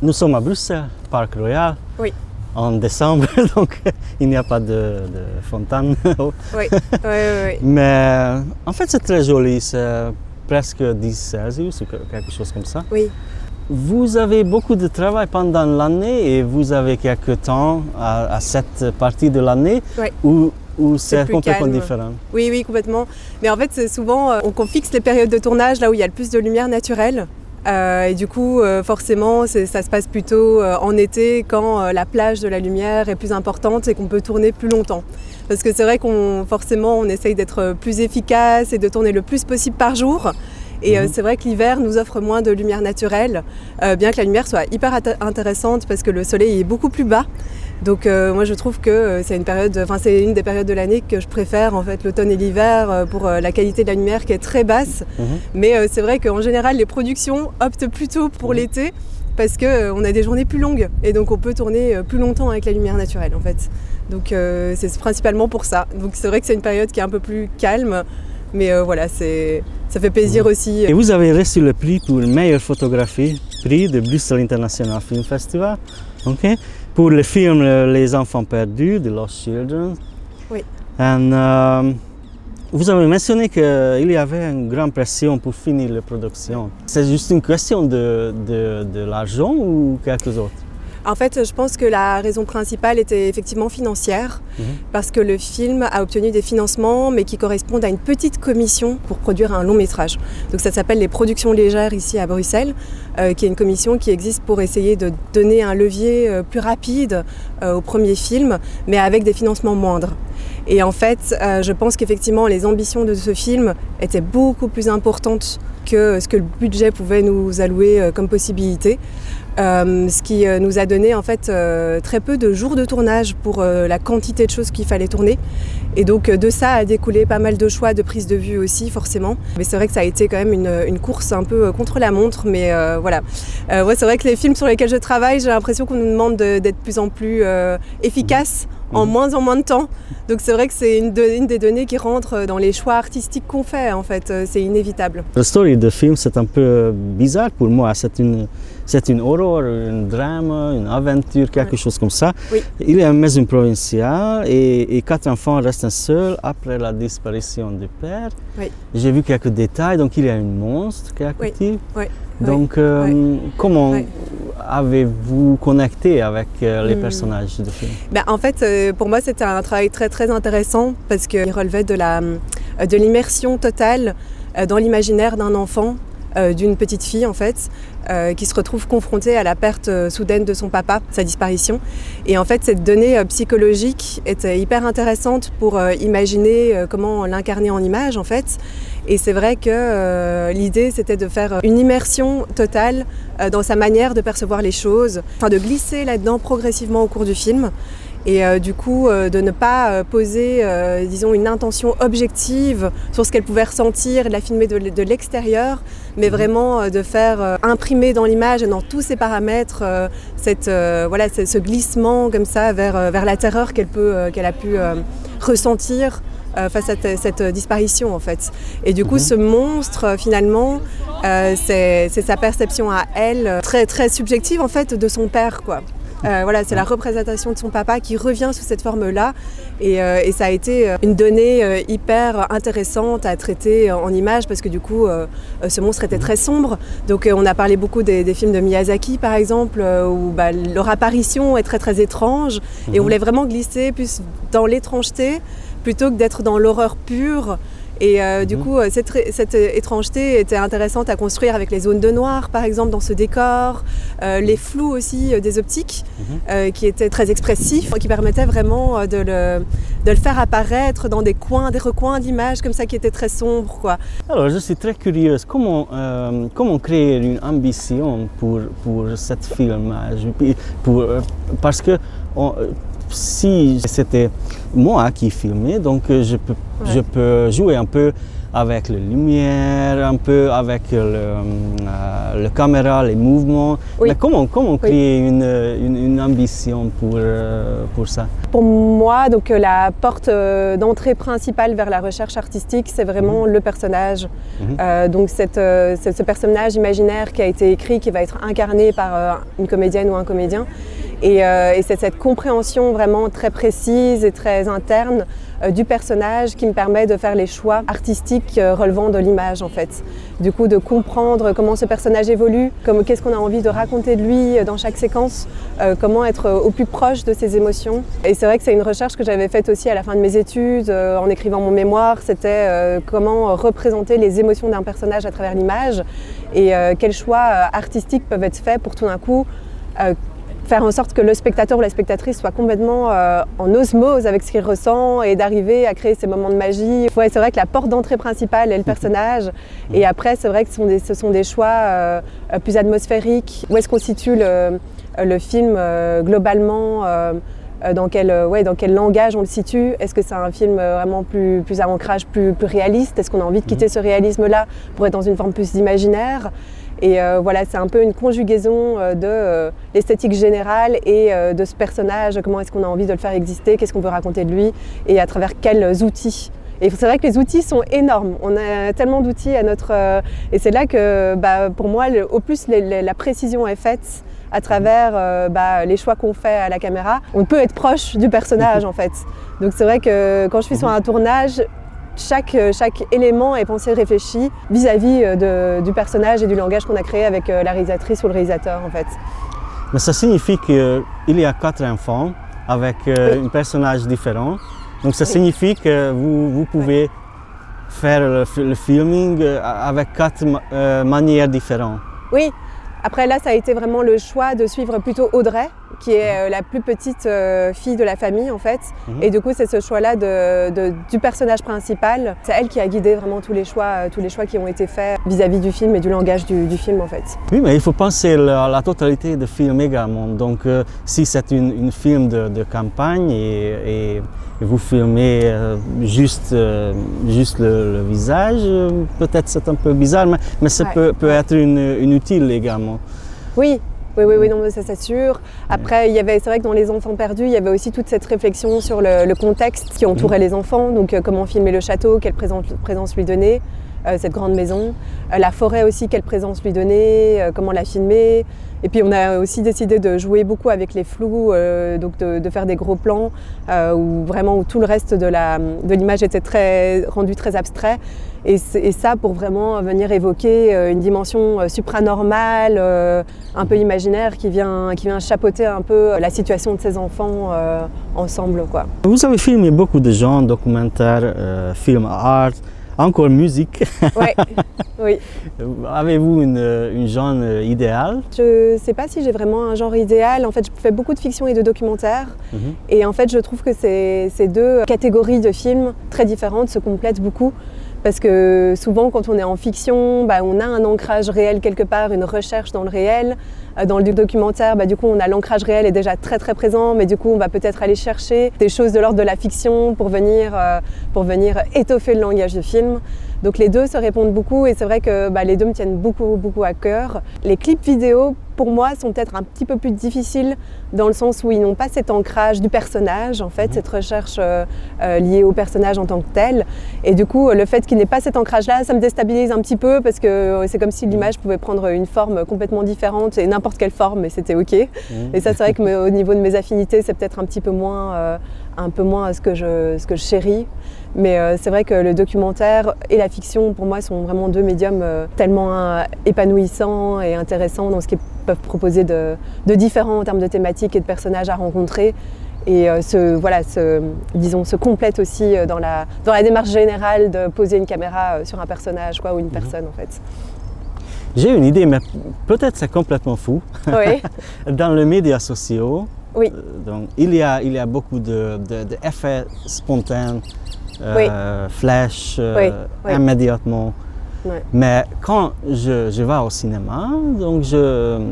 Nous sommes à Bruxelles, Parc Royal, Oui, en décembre, donc il n'y a pas de fontaine. oui, oui. Mais en fait, c'est très joli, c'est presque 10 Celsius ou quelque chose comme ça. Oui. Vous avez beaucoup de travail pendant l'année et vous avez quelques temps à cette partie de l'année Oui. où c'est plus complètement calme. différent. Oui, oui, complètement. Mais en fait, c'est souvent, on fixe les périodes de tournage là où il y a le plus de lumière naturelle. Et du coup, forcément, ça se passe plutôt en été quand la plage de la lumière est plus importante et qu'on peut tourner plus longtemps. Parce que c'est vrai qu'on essaye d'être plus efficace et de tourner le plus possible par jour. Et c'est vrai que l'hiver nous offre moins de lumière naturelle, bien que la lumière soit hyper intéressante parce que le soleil est beaucoup plus bas. Donc moi je trouve que c'est une des périodes de l'année que je préfère, en fait, l'automne et l'hiver, pour la qualité de la lumière qui est très basse. Mais c'est vrai qu'en général les productions optent plutôt pour l'été parce qu'on a des journées plus longues et donc on peut tourner plus longtemps avec la lumière naturelle, en fait. Donc c'est principalement pour ça. Donc c'est vrai que c'est une période qui est un peu plus calme. Mais voilà, ça fait plaisir aussi. Et vous avez reçu le prix pour meilleure photographie, prix de Bruxelles International Film Festival, okay, pour le film Les Enfants Perdus, The Lost Children. Oui. Et vous avez mentionné qu'il y avait une grande pression pour finir la production. C'est juste une question de l'argent ou quelque chose d'autre? En fait, je pense que la raison principale était effectivement financière, parce que le film a obtenu des financements, mais qui correspondent à une petite commission pour produire un long métrage. Donc ça s'appelle les productions légères ici à Bruxelles, qui est une commission qui existe pour essayer de donner un levier plus rapide au premier film, mais avec des financements moindres. Et en fait, je pense qu'effectivement, les ambitions de ce film étaient beaucoup plus importantes que ce que le budget pouvait nous allouer comme possibilité. Ce qui nous a donné en fait très peu de jours de tournage pour la quantité de choses qu'il fallait tourner. Et donc de ça a découlé pas mal de choix de prise de vue aussi, forcément. Mais c'est vrai que ça a été quand même une course un peu contre la montre, mais voilà. Ouais, c'est vrai que les films sur lesquels je travaille, j'ai l'impression qu'on nous demande d'être de plus en plus efficace en moins de temps. Donc c'est vrai que c'est une des données qui rentre dans les choix artistiques qu'on fait, en fait. C'est inévitable. La story du film, c'est un peu bizarre pour moi. C'est une horreur, un drame, une aventure, quelque chose comme ça. Oui. Il y a une maison provinciale et 4 enfants restent seuls après la disparition du père. Oui. J'ai vu quelques détails, donc il y a un monstre qui est actif. Oui. Donc comment avez-vous connecté avec les personnages du film? En fait, pour moi, c'était un travail très très intéressant parce qu'il relevait de l'immersion totale dans l'imaginaire d'un enfant, d'une petite fille en fait, qui se retrouve confrontée à la perte soudaine de son papa, sa disparition. Et en fait, cette donnée psychologique était hyper intéressante pour imaginer comment l'incarner en image en fait. Et c'est vrai que l'idée, c'était de faire une immersion totale dans sa manière de percevoir les choses, enfin de glisser là-dedans progressivement au cours du film. Et du coup, de ne pas poser, disons, une intention objective sur ce qu'elle pouvait ressentir, de la filmer de l'extérieur, mais vraiment de faire imprimer dans l'image et dans tous ses paramètres ce glissement comme ça vers la terreur qu'elle a pu ressentir face à cette disparition en fait. Et du coup, ce monstre finalement, c'est sa perception à elle, très très subjective en fait, de son père quoi. C'est la représentation de son papa qui revient sous cette forme-là et ça a été une donnée hyper intéressante à traiter en images parce que du coup ce monstre était très sombre. Donc on a parlé beaucoup des films de Miyazaki par exemple où leur apparition est très très étrange et on voulait vraiment glisser plus dans l'étrangeté plutôt que d'être dans l'horreur pure. Et du coup, cette étrangeté était intéressante à construire avec les zones de noir, par exemple, dans ce décor, les flous aussi des optiques, qui étaient très expressifs, qui permettaient vraiment de le faire apparaître dans des recoins d'images comme ça qui étaient très sombres, quoi. Alors, je suis très curieuse. Comment créer une ambition pour cette filmage? Parce que si c'était moi qui filmais, donc je peux jouer un peu avec la lumière, un peu avec le caméra, les mouvements. Oui. Mais comment créer une ambition pour ça? Pour moi, donc, la porte d'entrée principale vers la recherche artistique, c'est vraiment le personnage. Donc ce personnage imaginaire qui a été écrit, qui va être incarné par une comédienne ou un comédien. Et c'est cette compréhension vraiment très précise et très interne du personnage qui me permet de faire les choix artistiques relevant de l'image en fait. Du coup, de comprendre comment ce personnage évolue, qu'est-ce qu'on a envie de raconter de lui dans chaque séquence, comment être au plus proche de ses émotions. Et c'est vrai que c'est une recherche que j'avais faite aussi à la fin de mes études, en écrivant mon mémoire, c'était comment représenter les émotions d'un personnage à travers l'image et quels choix artistiques peuvent être faits pour tout d'un coup faire en sorte que le spectateur ou la spectatrice soit complètement en osmose avec ce qu'il ressent et d'arriver à créer ces moments de magie. Ouais, c'est vrai que la porte d'entrée principale est le personnage et après c'est vrai que ce sont des choix plus atmosphériques. Où est-ce qu'on situe le film globalement dans quel langage on le situe? Est-ce que c'est un film vraiment plus à ancrage plus réaliste? Est-ce qu'on a envie de quitter ce réalisme-là pour être dans une forme plus d'imaginaire? Et voilà, c'est un peu une conjugaison de l'esthétique générale et de ce personnage, comment est-ce qu'on a envie de le faire exister, qu'est-ce qu'on veut raconter de lui et à travers quels outils. Et c'est vrai que les outils sont énormes, on a tellement d'outils à notre... et c'est là que pour moi, au plus la précision est faite à travers les choix qu'on fait à la caméra, on peut être proche du personnage en fait. Donc c'est vrai que quand je suis sur un tournage, chaque élément est pensé, réfléchi vis-à-vis du personnage et du langage qu'on a créé avec la réalisatrice ou le réalisateur en fait. Mais ça signifie qu'il y a 4 enfants avec un personnage différent. Donc ça signifie que vous pouvez faire le filming avec 4 manières différentes. Oui. Après là, ça a été vraiment le choix de suivre plutôt Audrey, qui est la plus petite fille de la famille en fait. Et du coup, c'est ce choix-là du personnage principal. C'est elle qui a guidé vraiment tous les choix qui ont été faits vis-à-vis du film et du langage du film en fait. Oui, mais il faut penser à la totalité du film également. Donc si c'est une film de campagne et vous filmez juste le visage, peut-être c'est un peu bizarre, mais ça peut être une utile également. Oui, non, ça c'est sûr. Après, c'est vrai que dans Les Enfants perdus, il y avait aussi toute cette réflexion sur le contexte qui entourait les enfants, donc comment filmer le château, quelle présence lui donner, cette grande maison, la forêt aussi, quelle présence lui donner, comment la filmer. Et puis on a aussi décidé de jouer beaucoup avec les flous, donc de faire des gros plans où tout le reste de l'image était rendu très abstrait. Et ça pour vraiment venir évoquer une dimension supranormale, un peu imaginaire qui vient chapeauter un peu la situation de ces enfants ensemble, quoi. Vous avez filmé beaucoup de genres, documentaires, films art, encore musique. Oui. Avez-vous une genre idéal? Je ne sais pas si j'ai vraiment un genre idéal. En fait, je fais beaucoup de fiction et de documentaire. Et en fait, je trouve que ces 2 catégories de films très différentes se complètent beaucoup. Parce que souvent, quand on est en fiction, on a un ancrage réel quelque part, une recherche dans le réel. Dans le documentaire, du coup, on a l'ancrage réel est déjà très très présent, mais du coup, on va peut-être aller chercher des choses de l'ordre de la fiction pour venir étoffer le langage du film. Donc les 2 se répondent beaucoup et c'est vrai que les 2 me tiennent beaucoup à cœur. Les clips vidéo, pour moi, sont peut-être un petit peu plus difficiles dans le sens où ils n'ont pas cet ancrage du personnage, en fait, cette recherche liée au personnage en tant que tel. Et du coup, le fait qu'il n'ait pas cet ancrage-là, ça me déstabilise un petit peu parce que c'est comme si l'image pouvait prendre une forme complètement différente et n'importe quelle forme, et c'était OK. Et ça, c'est vrai que au niveau de mes affinités, c'est peut-être un petit peu moins ce que je chéris. Mais c'est vrai que le documentaire et la fiction, pour moi, sont vraiment 2 médiums tellement épanouissants et intéressants dans ce qu'ils peuvent proposer de différents en termes de thématiques et de personnages à rencontrer. Et se complètent aussi dans la démarche générale de poser une caméra sur un personnage ou une personne en fait. J'ai une idée, mais peut-être c'est complètement fou. Oui. Dans les médias sociaux, oui. Donc, il y a beaucoup d'effets spontanés, flash, immédiatement. Oui. Mais quand je vais au cinéma, donc je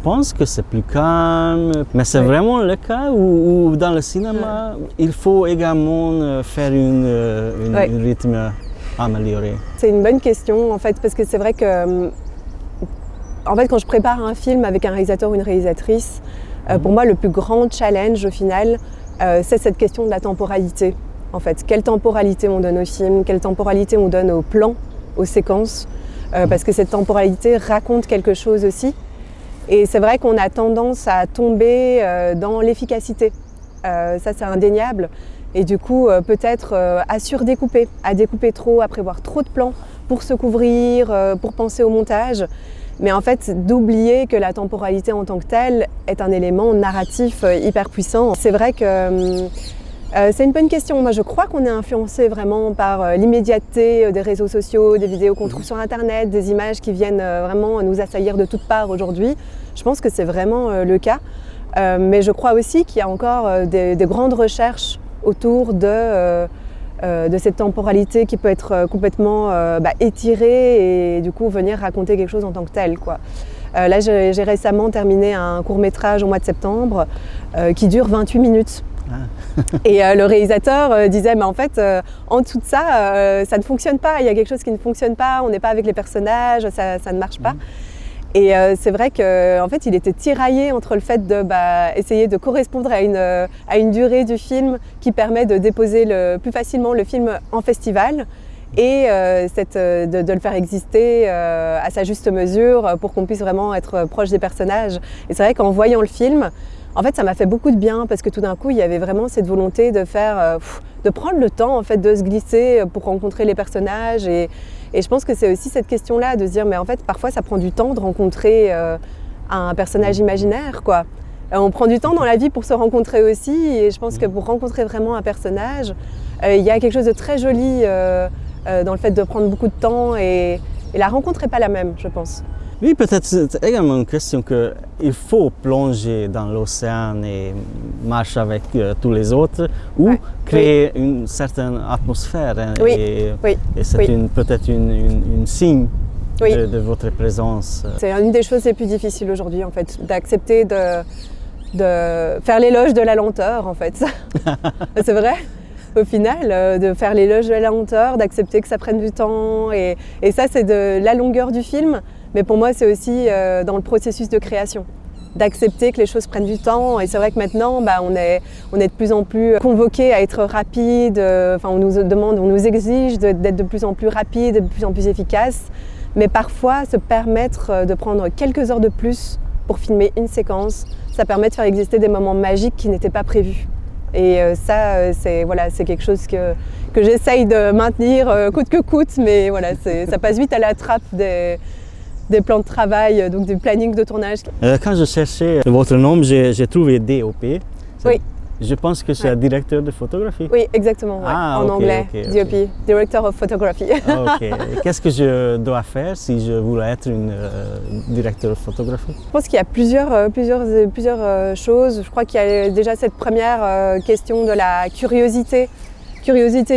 pense que c'est plus calme. Mais c'est vraiment le cas où dans le cinéma, il faut également faire un rythme. améliorer? C'est une bonne question en fait, parce que c'est vrai que quand je prépare un film avec un réalisateur ou une réalisatrice, pour moi le plus grand challenge au final, c'est cette question de la temporalité. En fait, quelle temporalité on donne au film, quelle temporalité on donne aux plans, aux séquences, parce que cette temporalité raconte quelque chose aussi. Et c'est vrai qu'on a tendance à tomber dans l'efficacité. Ça, c'est indéniable. Et du coup, peut-être à surdécouper, à découper trop, à prévoir trop de plans pour se couvrir, pour penser au montage. Mais en fait, d'oublier que la temporalité en tant que telle est un élément narratif hyper puissant. C'est vrai que c'est une bonne question. Moi, je crois qu'on est influencé vraiment par l'immédiateté des réseaux sociaux, des vidéos qu'on trouve sur Internet, des images qui viennent vraiment nous assaillir de toutes parts aujourd'hui. Je pense que c'est vraiment le cas. Mais je crois aussi qu'il y a encore des grandes recherches autour de cette temporalité qui peut être complètement étirée et du coup venir raconter quelque chose en tant que tel, quoi. Là, j'ai récemment terminé un court-métrage au mois de septembre qui dure 28 minutes. Et le réalisateur disait, mais en fait, en dessous de ça, ça ne fonctionne pas, il y a quelque chose qui ne fonctionne pas, on n'est pas avec les personnages, ça ne marche pas. Et c'est vrai qu'en fait, il était tiraillé entre le fait de essayer de correspondre à une durée du film qui permet de déposer plus facilement le film en festival et de le faire exister à sa juste mesure pour qu'on puisse vraiment être proche des personnages. Et c'est vrai qu'en voyant le film, en fait, ça m'a fait beaucoup de bien parce que tout d'un coup, il y avait vraiment cette volonté de de prendre le temps en fait, de se glisser pour rencontrer les personnages. Et je pense que c'est aussi cette question-là de se dire, mais en fait, parfois, ça prend du temps de rencontrer un personnage imaginaire, quoi. On prend du temps dans la vie pour se rencontrer aussi. Et je pense que pour rencontrer vraiment un personnage, il y a quelque chose de très joli dans le fait de prendre beaucoup de temps. Et la rencontre n'est pas la même, je pense. Oui, peut-être c'est également une question qu'il faut plonger dans l'océan et marcher avec tous les autres ou créer une certaine atmosphère. Hein, et c'est peut-être une signe de votre présence. C'est une des choses les plus difficiles aujourd'hui, en fait, d'accepter de faire l'éloge de la lenteur, en fait. C'est vrai. Au final, de faire l'éloge de la lenteur, d'accepter que ça prenne du temps. Et ça, c'est de la longueur du film. Mais pour moi, c'est aussi dans le processus de création, d'accepter que les choses prennent du temps. Et c'est vrai que maintenant, on est de plus en plus convoqués à être rapide. On nous demande, on nous exige d'être de plus en plus rapide, de plus en plus efficace. Mais parfois, se permettre de prendre quelques heures de plus pour filmer une séquence, ça permet de faire exister des moments magiques qui n'étaient pas prévus. Et ça, c'est quelque chose que j'essaye de maintenir coûte que coûte. Mais voilà, ça passe vite à la trappe des plans de travail, donc du planning de tournage. Quand je cherchais votre nom, j'ai trouvé DOP. Oui. Je pense que c'est un directeur de photographie. Oui, exactement, en anglais, DOP, Director of Photography. Ok. Qu'est-ce que je dois faire si je voulais être une directeur de photographie? Je pense qu'il y a plusieurs choses. Je crois qu'il y a déjà cette première question de la curiosité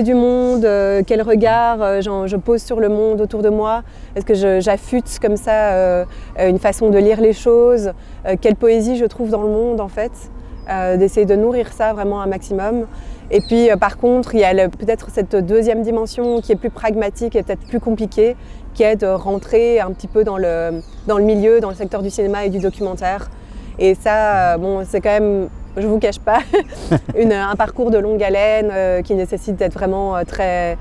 du monde, quel regard je pose sur le monde autour de moi. Est-ce que j'affûte comme ça une façon de lire les choses, quelle poésie je trouve dans le monde en fait, d'essayer de nourrir ça vraiment un maximum. Et puis par contre, il y a peut-être cette deuxième dimension qui est plus pragmatique et peut-être plus compliquée, qui est de rentrer un petit peu dans le milieu, dans le secteur du cinéma et du documentaire. Et ça, c'est quand même, je ne vous cache pas, un parcours de longue haleine qui nécessite d'être vraiment très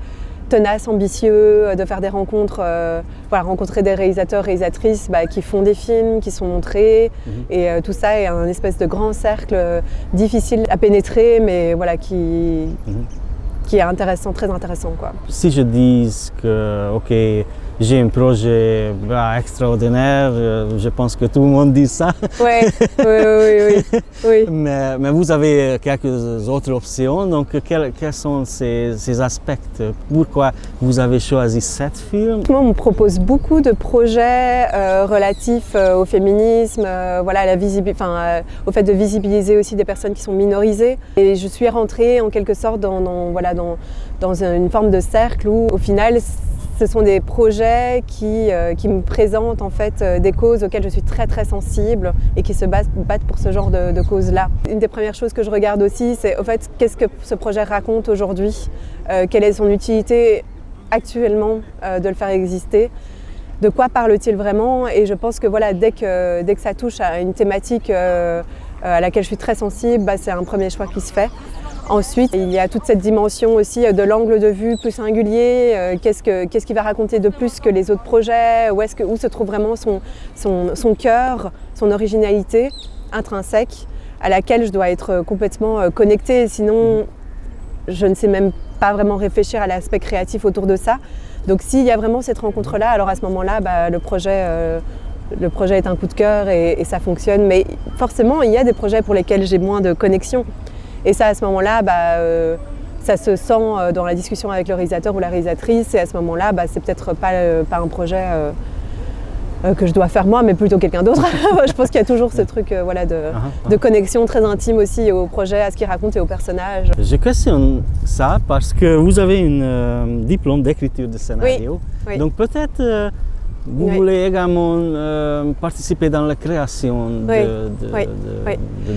tenace, ambitieux, de faire des rencontres, rencontrer des réalisateurs, réalisatrices qui font des films, qui sont montrés. Et tout ça est un espèce de grand cercle difficile à pénétrer, mais voilà, qui est intéressant, très intéressant, quoi. Si je dis que, ok, j'ai un projet extraordinaire, je pense que tout le monde dit ça. Oui. Mais vous avez quelques autres options, donc quels sont ces aspects? Pourquoi vous avez choisi cet film? On me propose beaucoup de projets relatifs au féminisme, au fait de visibiliser aussi des personnes qui sont minorisées. Et je suis rentrée en quelque sorte dans une forme de cercle où au final, ce sont des projets qui me présentent en fait des causes auxquelles je suis très très sensible et qui se battent pour ce genre de causes-là. Une des premières choses que je regarde aussi, c'est au fait qu'est-ce que ce projet raconte aujourd'hui, quelle est son utilité actuellement de le faire exister. De quoi parle-t-il vraiment? Et je pense que voilà, dès que ça touche à une thématique à laquelle je suis très sensible, c'est un premier choix qui se fait. Ensuite, il y a toute cette dimension aussi de l'angle de vue plus singulier. Qu'est-ce qu'il va raconter de plus que les autres projets? Où se trouve vraiment son cœur, son originalité intrinsèque, à laquelle je dois être complètement connectée. Sinon, je ne sais même pas vraiment réfléchir à l'aspect créatif autour de ça. Donc s'il y a vraiment cette rencontre-là, alors à ce moment-là, le projet est un coup de cœur et ça fonctionne. Mais forcément, il y a des projets pour lesquels j'ai moins de connexion. Et ça, à ce moment-là, ça se sent dans la discussion avec le réalisateur ou la réalisatrice. Et à ce moment-là, c'est peut-être pas un projet que je dois faire moi, mais plutôt quelqu'un d'autre. Je pense qu'il y a toujours ce truc de connexion très intime aussi au projet, à ce qu'il raconte et au personnage. Je questionne ça parce que vous avez un diplôme d'écriture de scénario. Oui. Donc peut-être vous voulez également participer dans la création de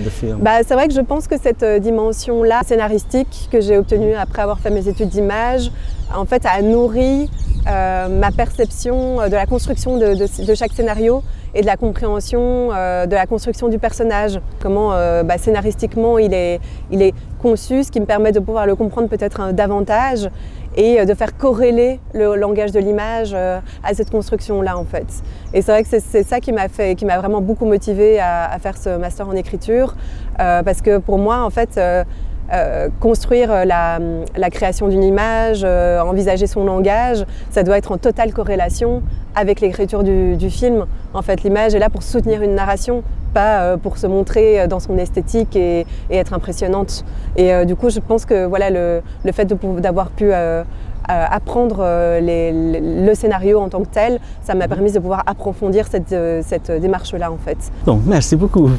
films. C'est vrai que je pense que cette dimension-là scénaristique que j'ai obtenue après avoir fait mes études d'image, en fait, a nourri ma perception de la construction de chaque scénario et de la compréhension de la construction du personnage. Comment scénaristiquement il est conçu, ce qui me permet de pouvoir le comprendre peut-être davantage et de faire corréler le langage de l'image à cette construction-là en fait. Et c'est vrai que c'est ça qui m'a vraiment beaucoup motivée à faire ce master en écriture parce que pour moi en fait construire la création d'une image, envisager son langage, ça doit être en totale corrélation avec l'écriture du film. En fait, l'image est là pour soutenir une narration, pas pour se montrer dans son esthétique et être impressionnante. Et du coup, je pense que voilà, le fait d'avoir pu apprendre le scénario en tant que tel, ça m'a permis de pouvoir approfondir cette démarche-là en fait. Donc, merci beaucoup.